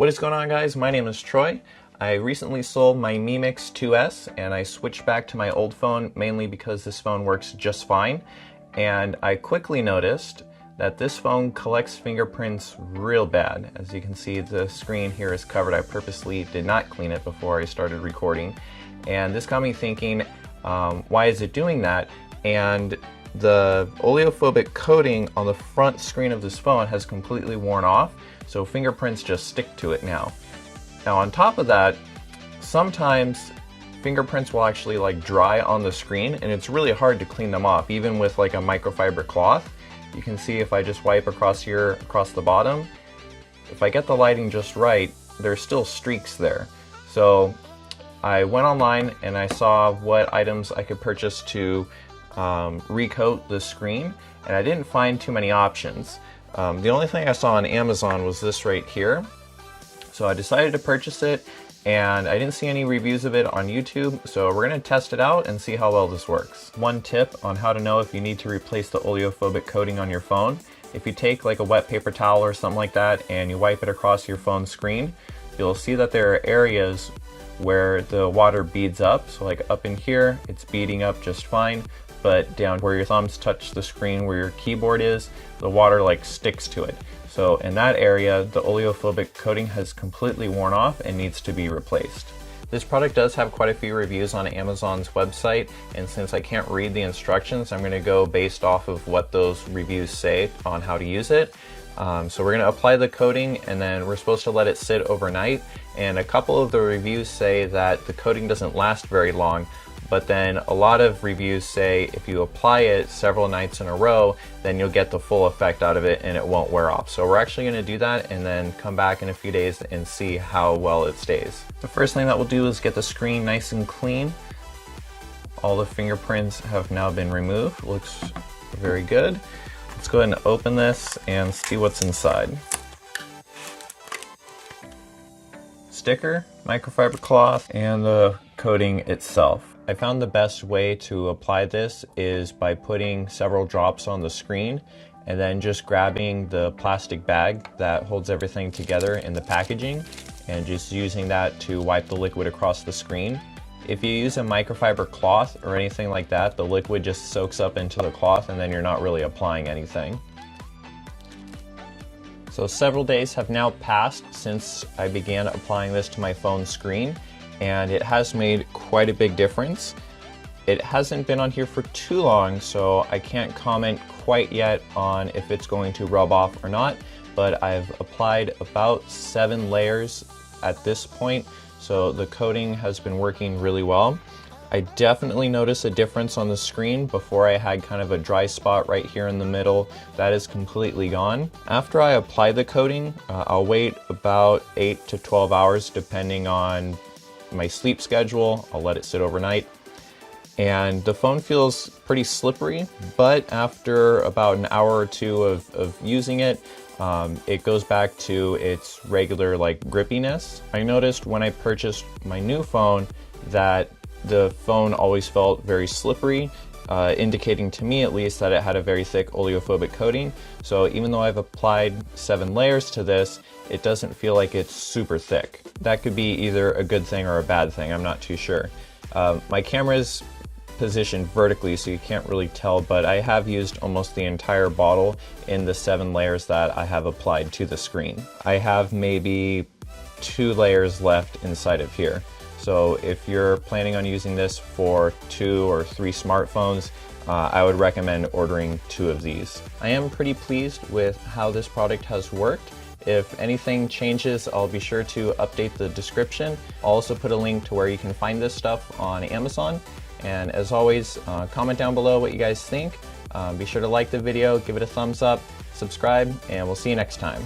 What is going on, guys? My name is Troy. I recently sold my Mi Mix 2S and I switched back to my old phone mainly because this phone works just fine. And I quickly noticed that this phone collects fingerprints real bad. As you can see, the screen here is covered. I purposely did not clean it before I started recording. And this got me thinking, why is it doing that? And the oleophobic coating on the front screen of this phone has completely worn off, so fingerprints just stick to it now. Now on top of that, sometimes fingerprints will actually dry on the screen and it's really hard to clean them off, even with a microfiber cloth. You can see if I just wipe across here, across the bottom, if I get the lighting just right, there's still streaks there. So I went online and I saw what items I could purchase to recoat the screen, and I didn't find too many options. The only thing I saw on Amazon was this right here. So I decided to purchase it, and I didn't see any reviews of it on YouTube, so we're going to test it out and see how well this works. One tip on how to know if you need to replace the oleophobic coating on your phone: if you take a wet paper towel or something like that and you wipe it across your phone screen, you'll see that there are areas where the water beads up. So up in here, it's beading up just fine, but down where your thumbs touch the screen where your keyboard is, the water sticks to it. So in that area, the oleophobic coating has completely worn off and needs to be replaced. This product does have quite a few reviews on Amazon's website, and since I can't read the instructions, I'm going to go based off of what those reviews say on how to use it. So we're going to apply the coating and then we're supposed to let it sit overnight, and a couple of the reviews say that the coating doesn't last very long, but then a lot of reviews say if you apply it several nights in a row, then you'll get the full effect out of it and it won't wear off. So we're actually going to do that and then come back in a few days and see how well it stays. The first thing that we'll do is get the screen nice and clean. All the fingerprints have now been removed. Looks very good. Let's go ahead and open this and see what's inside. Sticker, microfiber cloth, and the coating itself. I found the best way to apply this is by putting several drops on the screen and then just grabbing the plastic bag that holds everything together in the packaging and just using that to wipe the liquid across the screen. If you use a microfiber cloth or anything like that, the liquid just soaks up into the cloth and then you're not really applying anything. So several days have now passed since I began applying this to my phone screen, and it has made quite a big difference. It hasn't been on here for too long, so I can't comment quite yet on if it's going to rub off or not, but I've applied about 7 layers at this point, so the coating has been working really well. I definitely notice a difference on the screen. Before I had kind of a dry spot right here in the middle. That is completely gone. After I apply the coating, I'll wait about 8 to 12 hours depending on my sleep schedule. I'll let it sit overnight. And the phone feels pretty slippery, but after about an hour or two of using it, it goes back to its regular grippiness. I noticed when I purchased my new phone that the phone always felt very slippery, indicating to me at least that it had a very thick oleophobic coating. So even though I've applied 7 layers to this, it doesn't feel like it's super thick. That could be either a good thing or a bad thing, I'm not too sure. My camera's positioned vertically, so you can't really tell, but I have used almost the entire bottle in the 7 layers that I have applied to the screen. I have maybe 2 layers left inside of here. So if you're planning on using this for 2 or 3 smartphones, I would recommend ordering 2 of these. I am pretty pleased with how this product has worked. If anything changes, I'll be sure to update the description. I'll also put a link to where you can find this stuff on Amazon. And as always, comment down below what you guys think. Be sure to like the video, give it a thumbs up, subscribe, and we'll see you next time.